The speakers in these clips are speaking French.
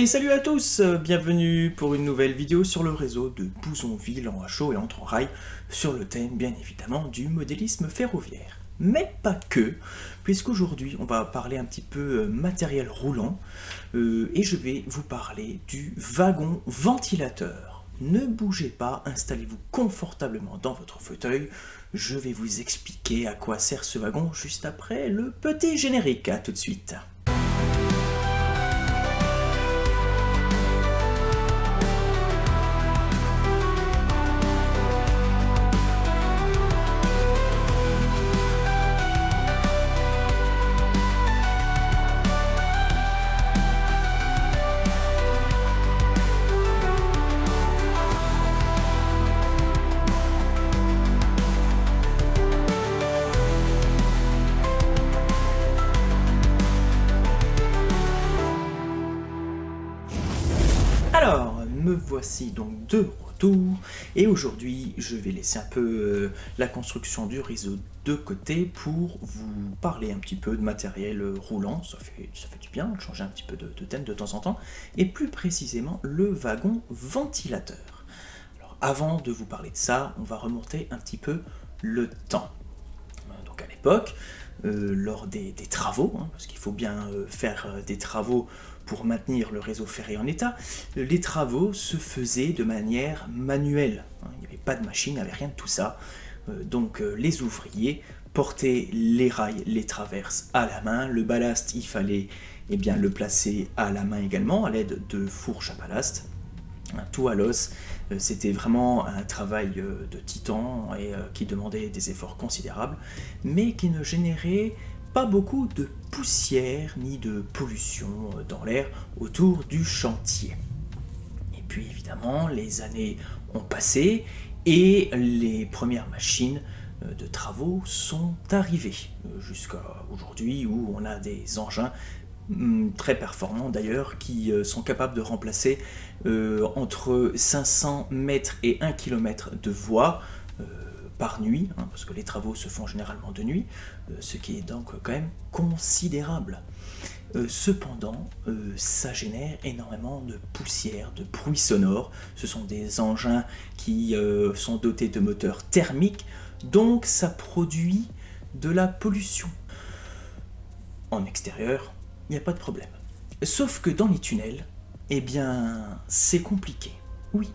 Et salut à tous, bienvenue pour une nouvelle vidéo sur le réseau de Bouzonville en HO et en rail sur le thème bien évidemment du modélisme ferroviaire. Mais pas que, puisqu'aujourd'hui on va parler un petit peu matériel roulant et je vais vous parler du wagon ventilateur. Ne bougez pas, installez-vous confortablement dans votre fauteuil, je vais vous expliquer à quoi sert ce wagon juste après le petit générique. À tout de suite. Alors, me voici donc de retour, et aujourd'hui je vais laisser un peu la construction du réseau de côté pour vous parler un petit peu de matériel roulant, ça fait du bien de changer un petit peu de thème de temps en temps, et plus précisément le wagon ventilateur. Alors avant de vous parler de ça, on va remonter un petit peu le temps. Donc à l'époque, lors des travaux, parce qu'il faut bien faire des travaux pour maintenir le réseau ferré en état, les travaux se faisaient de manière manuelle. Il n'y avait pas de machine, il n'y avait rien de tout ça. Donc les ouvriers portaient les rails, les traverses à la main. Le ballast, il fallait le placer à la main également, à l'aide de fourches à ballast. Tout à l'os, c'était vraiment un travail de titan et qui demandait des efforts considérables, mais qui ne générait pas beaucoup de poussière ni de pollution dans l'air autour du chantier. Et puis évidemment, les années ont passé et les premières machines de travaux sont arrivées, jusqu'à aujourd'hui où on a des engins très performants d'ailleurs, qui sont capables de remplacer entre 500 mètres et 1 km de voie par nuit, parce que les travaux se font généralement de nuit, ce qui est donc quand même considérable. Cependant, ça génère énormément de poussière, de bruit sonore. Ce sont des engins qui sont dotés de moteurs thermiques, donc ça produit de la pollution. En extérieur, il n'y a pas de problème. Sauf que dans les tunnels, c'est compliqué. Oui,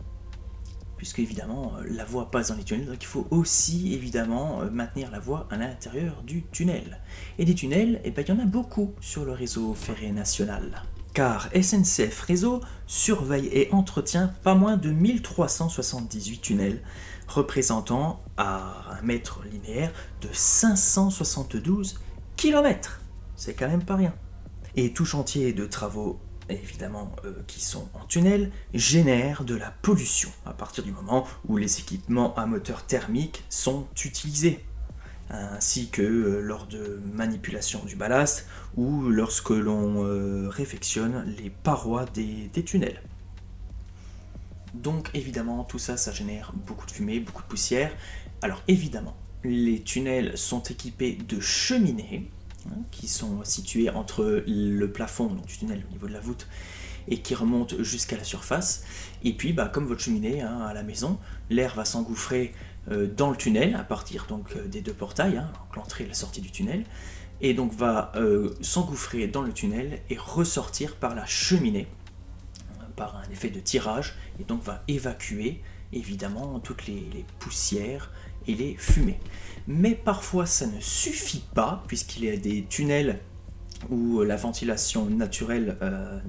puisque évidemment, la voie passe dans les tunnels, donc il faut aussi évidemment maintenir la voie à l'intérieur du tunnel. Et des tunnels, il y en a beaucoup sur le réseau ferré national. Car SNCF Réseau surveille et entretient pas moins de 1378 tunnels, représentant à un mètre linéaire de 572 km. C'est quand même pas rien. Et tout chantier de travaux, évidemment, qui sont en tunnel, génère de la pollution à partir du moment où les équipements à moteur thermique sont utilisés, ainsi que lors de manipulation du ballast ou lorsque l'on réfectionne les parois des tunnels. Donc évidemment, tout ça, ça génère beaucoup de fumée, beaucoup de poussière. Alors évidemment, les tunnels sont équipés de cheminées, qui sont situés entre le plafond du tunnel au niveau de la voûte et qui remontent jusqu'à la surface. Et puis, comme votre cheminée à la maison, l'air va s'engouffrer dans le tunnel à partir donc des deux portails, donc l'entrée et la sortie du tunnel, et donc va s'engouffrer dans le tunnel et ressortir par la cheminée par un effet de tirage, et donc va évacuer évidemment toutes les poussières et les fumées. Mais parfois ça ne suffit pas, puisqu'il y a des tunnels où la ventilation naturelle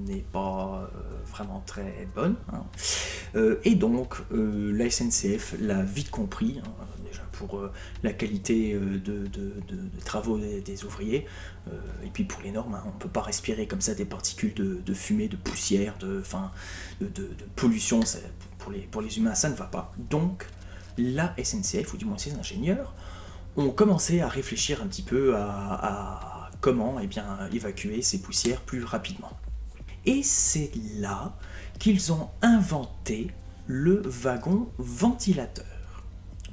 n'est pas vraiment très bonne, et donc la SNCF l'a vite compris, déjà pour la qualité de travaux des ouvriers, et puis pour les normes, on ne peut pas respirer comme ça des particules de fumée, de poussière, de pollution, pour les humains ça ne va pas. Donc la SNCF, ou du moins ses ingénieurs, ont commencé à réfléchir un petit peu à comment évacuer ces poussières plus rapidement. Et c'est là qu'ils ont inventé le wagon ventilateur.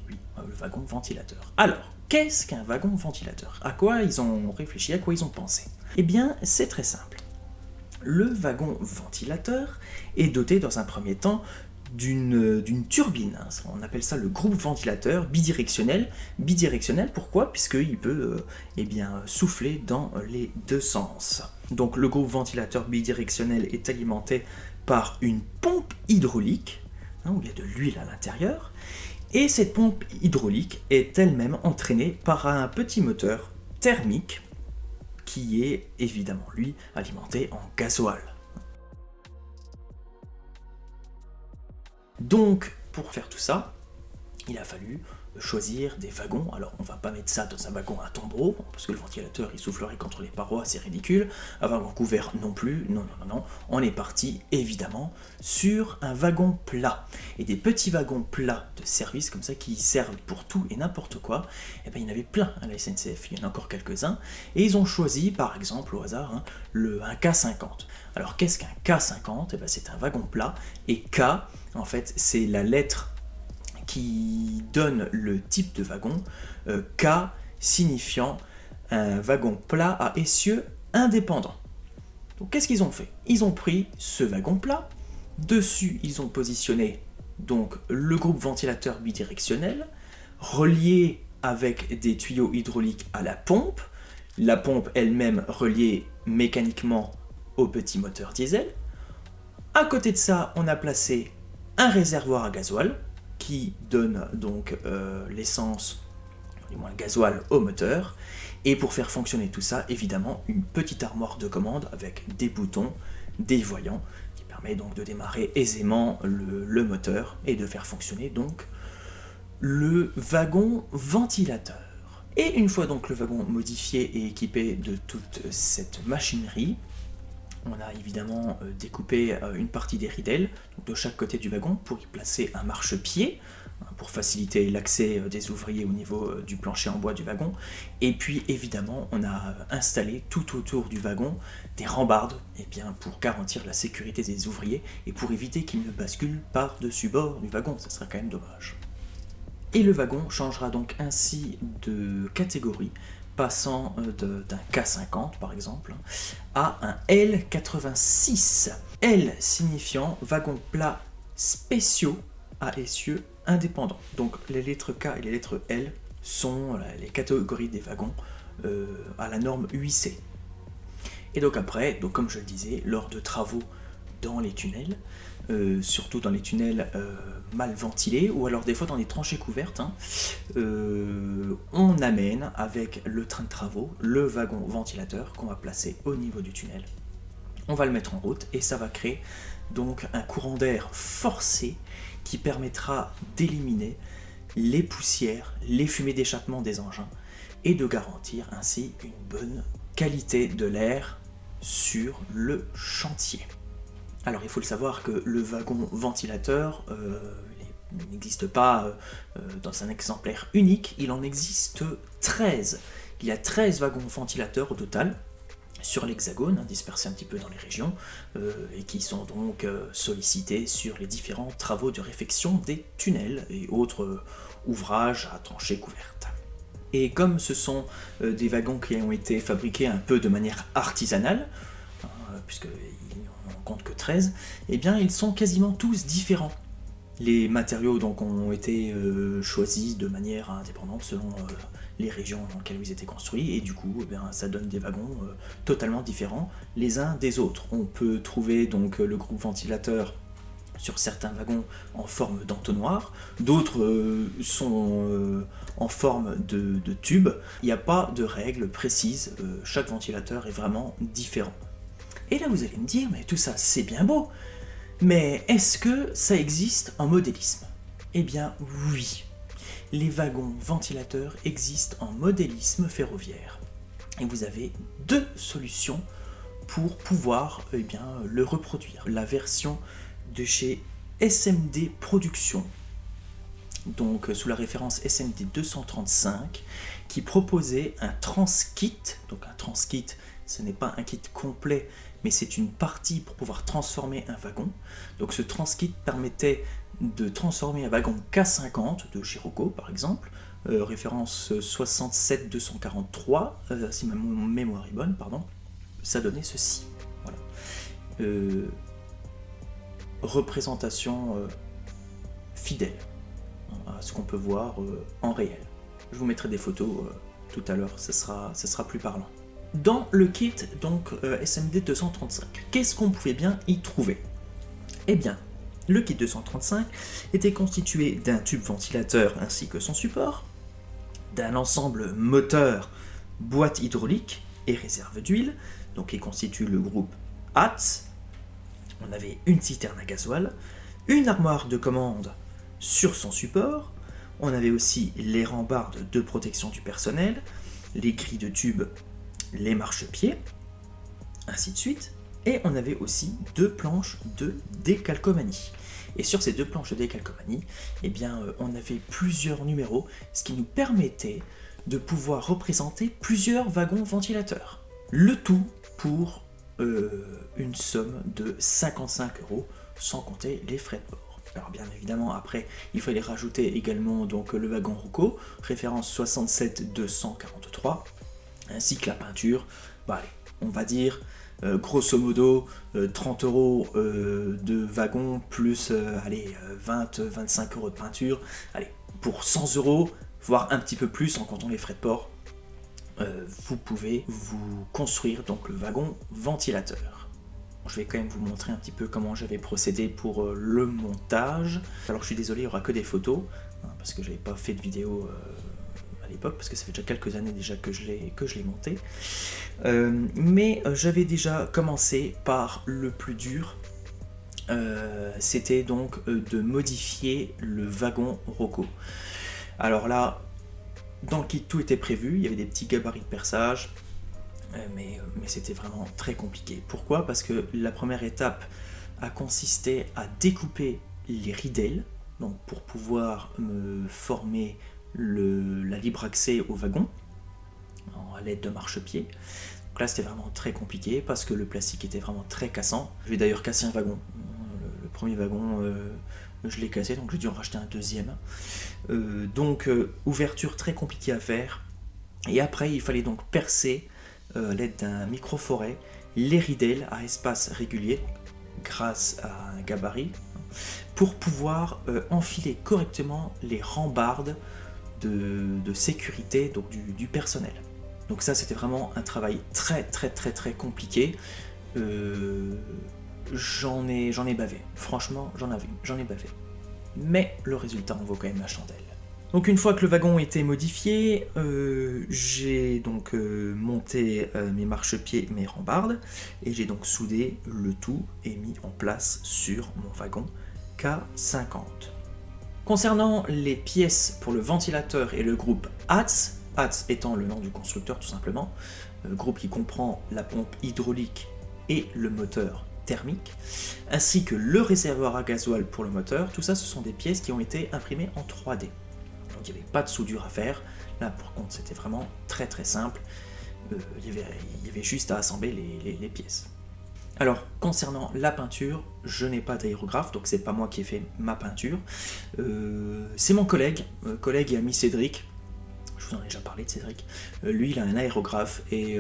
Oui, le wagon ventilateur. Alors, qu'est-ce qu'un wagon ventilateur? À quoi ils ont réfléchi, à quoi ils ont pensé? C'est très simple. Le wagon ventilateur est doté dans un premier temps d'une turbine. On appelle ça le groupe ventilateur bidirectionnel. Bidirectionnel, pourquoi? Puisqu'il peut souffler dans les deux sens. Donc le groupe ventilateur bidirectionnel est alimenté par une pompe hydraulique, où il y a de l'huile à l'intérieur, et cette pompe hydraulique est elle-même entraînée par un petit moteur thermique qui est évidemment, lui, alimenté en gasoil. Donc, pour faire tout ça, il a fallu choisir des wagons. Alors, on va pas mettre ça dans un wagon à tombereau, parce que le ventilateur, il soufflerait contre les parois, c'est ridicule. Un wagon couvert non plus, non. On est parti, évidemment, sur un wagon plat. Et des petits wagons plats de service, comme ça, qui servent pour tout et n'importe quoi, il y en avait plein à la SNCF, il y en a encore quelques-uns. Et ils ont choisi, par exemple, au hasard, un K50. Alors, qu'est-ce qu'un K50? C'est un wagon plat, et K, en fait, c'est la lettre qui donne le type de wagon, K signifiant un wagon plat à essieu indépendant. Donc qu'est-ce qu'ils ont fait? Ils ont pris ce wagon plat, dessus ils ont positionné donc le groupe ventilateur bidirectionnel, relié avec des tuyaux hydrauliques à la pompe elle-même reliée mécaniquement au petit moteur diesel. À côté de ça, on a placé un réservoir à gasoil, qui donne donc l'essence, du moins le gasoil au moteur, et pour faire fonctionner tout ça, évidemment, une petite armoire de commande avec des boutons, des voyants, qui permet donc de démarrer aisément le moteur et de faire fonctionner donc le wagon ventilateur. Et une fois donc le wagon modifié et équipé de toute cette machinerie, on a évidemment découpé une partie des ridelles de chaque côté du wagon pour y placer un marchepied pour faciliter l'accès des ouvriers au niveau du plancher en bois du wagon. Et puis évidemment, on a installé tout autour du wagon des rambardes pour garantir la sécurité des ouvriers et pour éviter qu'ils ne basculent par-dessus bord du wagon, ça serait quand même dommage. Et le wagon changera donc ainsi de catégorie, passant d'un K50 par exemple à un L86. L signifiant wagon plat spéciaux à essieu indépendant. Donc les lettres K et les lettres L sont les catégories des wagons à la norme 8C. Et donc après, comme je le disais, lors de travaux dans les tunnels, surtout dans les tunnels mal ventilés, ou alors des fois dans les tranchées couvertes, on amène avec le train de travaux le wagon ventilateur qu'on va placer au niveau du tunnel. On va le mettre en route et ça va créer donc un courant d'air forcé qui permettra d'éliminer les poussières, les fumées d'échappement des engins et de garantir ainsi une bonne qualité de l'air sur le chantier. Alors il faut le savoir que le wagon ventilateur n'existe pas dans un exemplaire unique, il en existe 13. Il y a 13 wagons ventilateurs au total sur l'Hexagone, dispersés un petit peu dans les régions, et qui sont donc sollicités sur les différents travaux de réfection des tunnels et autres ouvrages à tranchées couvertes. Et comme ce sont des wagons qui ont été fabriqués un peu de manière artisanale, puisqu'il n'en compte que 13, ils sont quasiment tous différents. Les matériaux donc ont été choisis de manière indépendante selon les régions dans lesquelles ils étaient construits, et du coup ça donne des wagons totalement différents les uns des autres. On peut trouver donc le groupe ventilateur sur certains wagons en forme d'entonnoir, d'autres sont en forme de tube. Il n'y a pas de règle précise, chaque ventilateur est vraiment différent. Et là vous allez me dire, mais tout ça c'est bien beau, mais est-ce que ça existe en modélisme? Eh bien oui, les wagons ventilateurs existent en modélisme ferroviaire. Et vous avez deux solutions pour pouvoir le reproduire. La version de chez SMD Production, donc sous la référence SMD 235, qui proposait un transkit. Donc un transkit, ce n'est pas un kit complet, mais c'est une partie pour pouvoir transformer un wagon. Donc ce transkit permettait de transformer un wagon K50 de Scirocco par exemple, référence 67243, si ma mémoire est bonne, pardon, ça donnait ceci. Voilà. représentation fidèle à ce qu'on peut voir en réel. Je vous mettrai des photos tout à l'heure, ce sera plus parlant. Dans le kit donc SMD 235, qu'est-ce qu'on pouvait bien y trouver? Eh bien, le kit 235 était constitué d'un tube ventilateur ainsi que son support, d'un ensemble moteur, boîte hydraulique et réserve d'huile, donc qui constitue le groupe ATS. On avait une citerne à gasoil, une armoire de commande sur son support, on avait aussi les rambardes de protection du personnel, les grilles de tubes, les marchepieds, ainsi de suite, et on avait aussi 2 planches de décalcomanie. Et sur ces 2 planches de décalcomanie, eh bien, on avait plusieurs numéros, ce qui nous permettait de pouvoir représenter plusieurs wagons ventilateurs. Le tout pour une somme de 55 €, sans compter les frais de port. Alors bien évidemment, après, il fallait rajouter également donc, le wagon Rouco, référence 67243, ainsi que la peinture. Bah, allez, on va dire grosso modo 30 € de wagon plus 20-25 € de peinture. Allez, pour 100 €, voire un petit peu plus en comptant les frais de port, vous pouvez vous construire donc le wagon ventilateur. Je vais quand même vous montrer un petit peu comment j'avais procédé pour le montage. Alors je suis désolé, il n'y aura que des photos, hein, parce que j'avais pas fait de vidéo à l'époque, parce que ça fait déjà quelques années déjà que je l'ai monté. Mais j'avais déjà commencé par le plus dur, c'était donc de modifier le wagon Rouco. Alors là, dans le kit, tout était prévu, il y avait des petits gabarits de perçage, mais c'était vraiment très compliqué. Pourquoi? Parce que la première étape a consisté à découper les ridelles, donc pour pouvoir me former la libre accès au wagon, à l'aide de marchepied. Donc là c'était vraiment très compliqué parce que le plastique était vraiment très cassant. J'ai d'ailleurs cassé un wagon. Le premier wagon, je l'ai cassé, donc j'ai dû en racheter un deuxième. Donc ouverture très compliquée à faire. Et après il fallait donc percer à l'aide d'un micro-forêt les ridelles à espace régulier grâce à un gabarit pour pouvoir enfiler correctement les rambardes de sécurité donc du personnel. Donc ça c'était vraiment un travail très compliqué. J'en ai bavé, franchement j'en ai bavé. Mais le résultat en vaut quand même la chandelle. Donc une fois que le wagon était modifié, j'ai donc monté mes marchepieds, mes rambardes, et j'ai donc soudé le tout et mis en place sur mon wagon K50. Concernant les pièces pour le ventilateur et le groupe ATS, ATS étant le nom du constructeur tout simplement, groupe qui comprend la pompe hydraulique et le moteur thermique, ainsi que le réservoir à gasoil pour le moteur, tout ça ce sont des pièces qui ont été imprimées en 3D. Donc il n'y avait pas de soudure à faire, là par contre c'était vraiment très simple, il y avait juste à assembler les pièces. Alors concernant la peinture, je n'ai pas d'aérographe, donc c'est pas moi qui ai fait ma peinture, c'est mon collègue et ami Cédric. Je vous en ai déjà parlé de Cédric. Lui, il a un aérographe et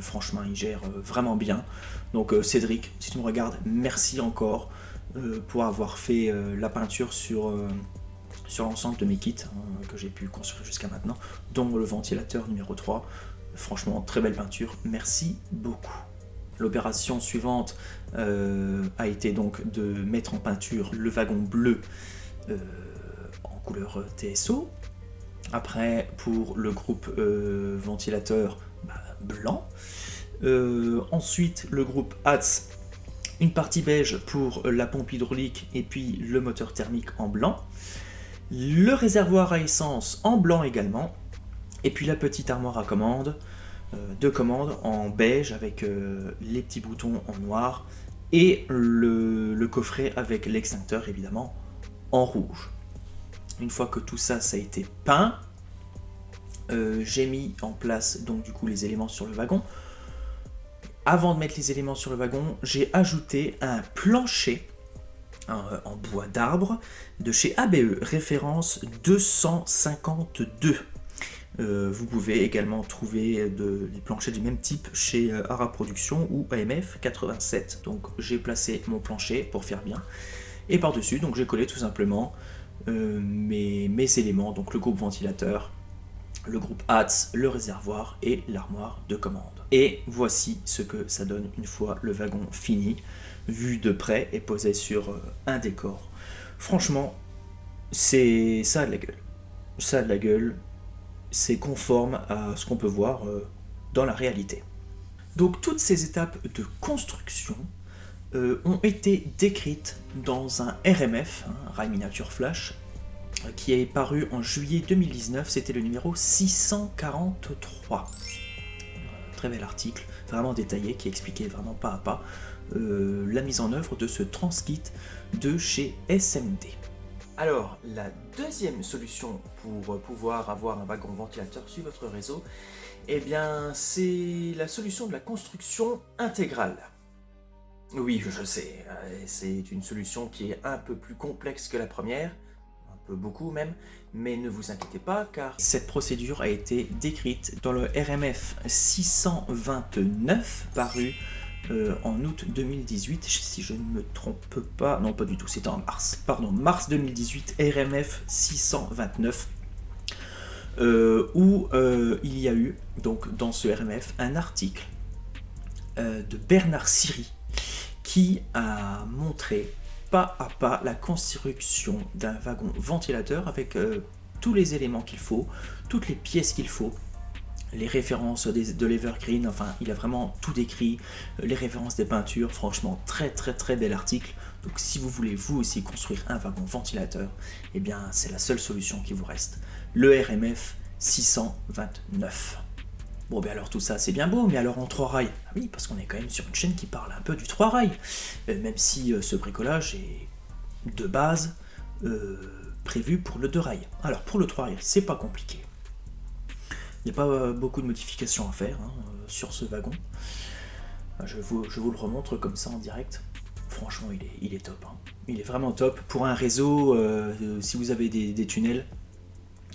franchement, il gère vraiment bien. Donc Cédric, si tu me regardes, merci encore pour avoir fait la peinture sur l'ensemble de mes kits que j'ai pu construire jusqu'à maintenant, dont le ventilateur numéro 3. Franchement, très belle peinture, merci beaucoup. L'opération suivante a été donc de mettre en peinture le wagon bleu en couleur TSO. Après, pour le groupe ventilateur, blanc. Ensuite, le groupe ATS, une partie beige pour la pompe hydraulique et puis le moteur thermique en blanc. Le réservoir à essence en blanc également. Et puis la petite armoire à commande, de commande en beige avec les petits boutons en noir. Et le coffret avec l'extincteur évidemment en rouge. Une fois que tout ça a été peint, j'ai mis en place donc du coup les éléments sur le wagon. Avant de mettre les éléments sur le wagon, j'ai ajouté un plancher en bois d'arbre de chez ABE, référence 252. Vous pouvez également trouver des planchers du même type chez Ara Productions ou AMF 87. Donc j'ai placé mon plancher pour faire bien. Et par-dessus, donc j'ai collé tout simplement mes éléments, donc le groupe ventilateur, le groupe HATS, le réservoir et l'armoire de commande. Et voici ce que ça donne une fois le wagon fini, vu de près et posé sur un décor. Franchement, ça a de la gueule. Ça a de la gueule, c'est conforme à ce qu'on peut voir dans la réalité. Donc toutes ces étapes de construction ont été décrites dans un RMF, un Rail Miniature Flash, qui est paru en juillet 2019, c'était le numéro 643. Très bel article, vraiment détaillé, qui expliquait vraiment pas à pas la mise en œuvre de ce transkit de chez SMD. Alors, la deuxième solution pour pouvoir avoir un wagon ventilateur sur votre réseau, eh bien, c'est la solution de la construction intégrale. Oui, je sais, c'est une solution qui est un peu plus complexe que la première, un peu beaucoup même, mais ne vous inquiétez pas car cette procédure a été décrite dans le RMF 629 paru en août 2018, si je ne me trompe pas, non pas du tout, c'était en mars, pardon, mars 2018, RMF 629, où il y a eu, donc dans ce RMF, un article de Bernard Siri, qui a montré pas à pas la construction d'un wagon ventilateur avec tous les éléments qu'il faut, toutes les pièces qu'il faut, les références de l'Evergreen, enfin il a vraiment tout décrit, les références des peintures, franchement très bel article. Donc si vous voulez vous aussi construire un wagon ventilateur, eh bien c'est la seule solution qui vous reste, le RMF 629. Bon, ben alors tout ça c'est bien beau, mais alors en 3 rails? Ah oui, parce qu'on est quand même sur une chaîne qui parle un peu du 3 rails, même si ce bricolage est de base prévu pour le 2 rails. Alors pour le 3 rails, c'est pas compliqué. Il n'y a pas beaucoup de modifications à faire sur ce wagon. Je vous le remontre comme ça en direct. Franchement, il est top. Il est vraiment top. Pour un réseau, si vous avez des tunnels,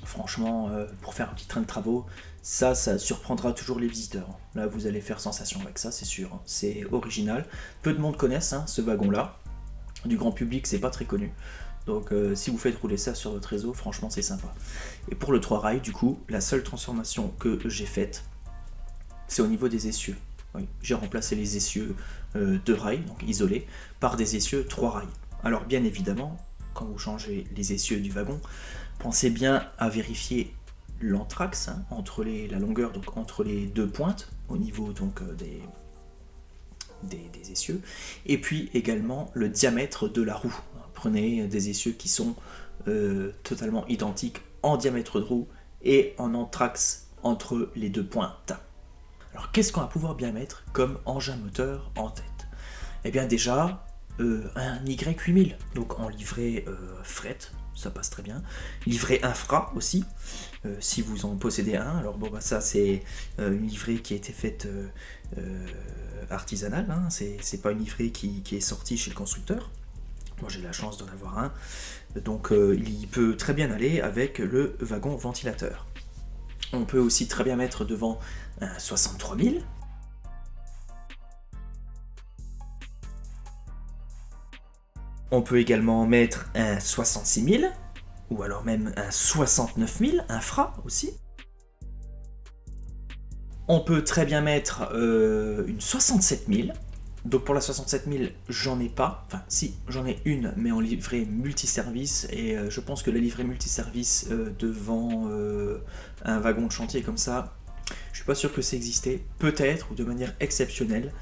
franchement, pour faire un petit train de travaux, ça surprendra toujours les visiteurs. Là, vous allez faire sensation avec ça, c'est sûr. C'est original. Peu de monde connaissent ce wagon-là. Du grand public, c'est pas très connu. Donc si vous faites rouler ça sur votre réseau, franchement c'est sympa. Et pour le 3 rails, du coup, la seule transformation que j'ai faite, c'est au niveau des essieux. Oui, j'ai remplacé les essieux 2 rails, donc isolés, par des essieux 3 rails. Alors bien évidemment, quand vous changez les essieux du wagon, pensez bien à vérifier l'anthrax entre la longueur, donc entre les deux pointes, au niveau donc des essieux, et puis également le diamètre de la roue. Prenez des essieux qui sont totalement identiques en diamètre de roue et en anthrax entre les deux pointes. Alors qu'est-ce qu'on va pouvoir bien mettre comme engin moteur en tête? Eh bien déjà, un Y8000, donc en livret fret, ça passe très bien. Livret infra aussi, si vous en possédez un. Alors bon, bah, ça c'est une livrée qui a été faite artisanale, c'est pas une livrée qui est sortie chez le constructeur. Moi j'ai la chance d'en avoir un, donc il peut très bien aller avec le wagon ventilateur. On peut aussi très bien mettre devant un 63000. On peut également mettre un 66000, ou alors même un 69000, infra aussi. On peut très bien mettre une 67000. Donc pour la 67000, j'en ai pas, enfin si, j'en ai une, mais en livrée multiservice, et je pense que la livrée multiservice devant un wagon de chantier comme ça, je suis pas sûr que ça existait, peut-être, ou de manière exceptionnelle,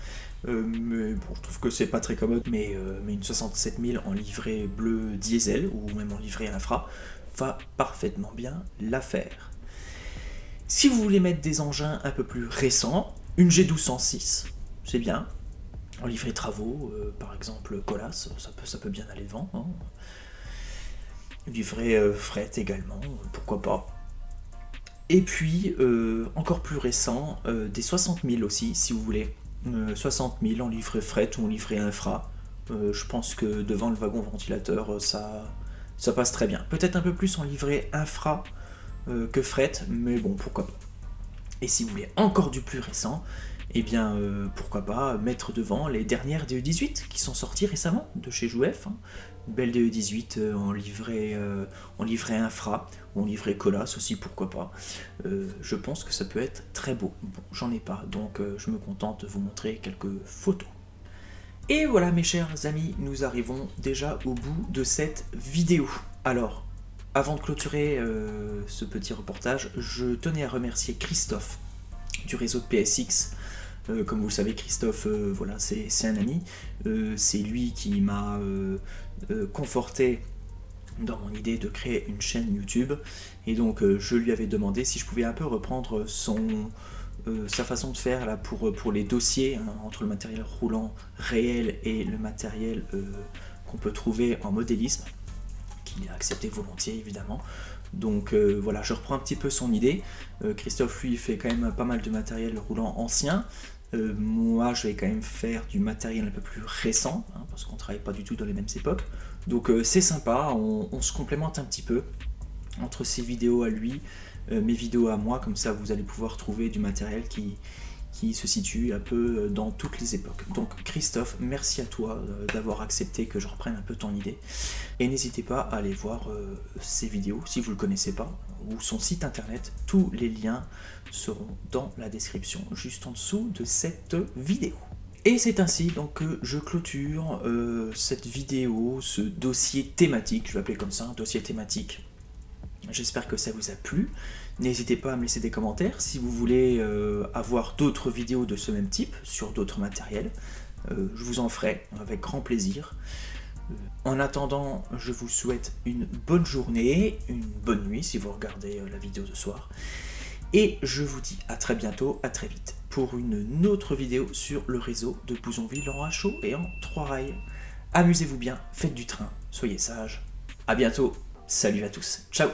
mais bon, je trouve que c'est pas très commode, mais une 67000 en livrée bleu diesel, ou même en livrée infra, va parfaitement bien l'affaire. Si vous voulez mettre des engins un peu plus récents, une G1206, c'est bien. En livrée travaux, par exemple Colas, ça peut bien aller devant. Livrée fret également, pourquoi pas. Et puis, encore plus récent, des 60 000 aussi, si vous voulez. 60 000 en livrée fret ou en livrée infra. Je pense que devant le wagon ventilateur, ça passe très bien. Peut-être un peu plus en livrée infra, que Fret, mais bon, pourquoi pas. Et si vous voulez encore du plus récent, eh bien, pourquoi pas mettre devant les dernières DE18 qui sont sorties récemment de chez Jouef. Hein. Une belle DE18 en livret infra, ou en livret Colas aussi, pourquoi pas. Je pense que ça peut être très beau. Bon, j'en ai pas, donc je me contente de vous montrer quelques photos. Et voilà mes chers amis, nous arrivons déjà au bout de cette vidéo. Alors, avant de clôturer ce petit reportage, je tenais à remercier Christophe du réseau de PSX. Comme vous le savez, Christophe, voilà, c'est un ami. C'est lui qui m'a conforté dans mon idée de créer une chaîne YouTube. Et donc, je lui avais demandé si je pouvais un peu reprendre sa façon de faire là, pour les dossiers, hein, entre le matériel roulant réel et le matériel qu'on peut trouver en modélisme, qu'il a accepté volontiers évidemment. Donc voilà, je reprends un petit peu son idée. Christophe lui fait quand même pas mal de matériel roulant ancien. Moi je vais quand même faire du matériel un peu plus récent, hein, parce qu'on travaille pas du tout dans les mêmes époques. Donc c'est sympa, on se complémente un petit peu entre ses vidéos à lui, mes vidéos à moi, comme ça vous allez pouvoir trouver du matériel qui se situe un peu dans toutes les époques. Donc Christophe, merci à toi d'avoir accepté que je reprenne un peu ton idée. Et n'hésitez pas à aller voir ses vidéos si vous ne le connaissez pas, ou son site internet. Tous les liens seront dans la description, juste en dessous de cette vidéo. Et c'est ainsi donc que je clôture cette vidéo, ce dossier thématique, je vais appeler comme ça, un dossier thématique. J'espère que ça vous a plu. N'hésitez pas à me laisser des commentaires si vous voulez avoir d'autres vidéos de ce même type sur d'autres matériels. Je vous en ferai avec grand plaisir. En attendant, je vous souhaite une bonne journée, une bonne nuit si vous regardez la vidéo de soir. Et je vous dis à très bientôt, à très vite, pour une autre vidéo sur le réseau de Bouzonville en HO et en 3 rails. Amusez-vous bien, faites du train, soyez sages. À bientôt. Salut à tous, ciao.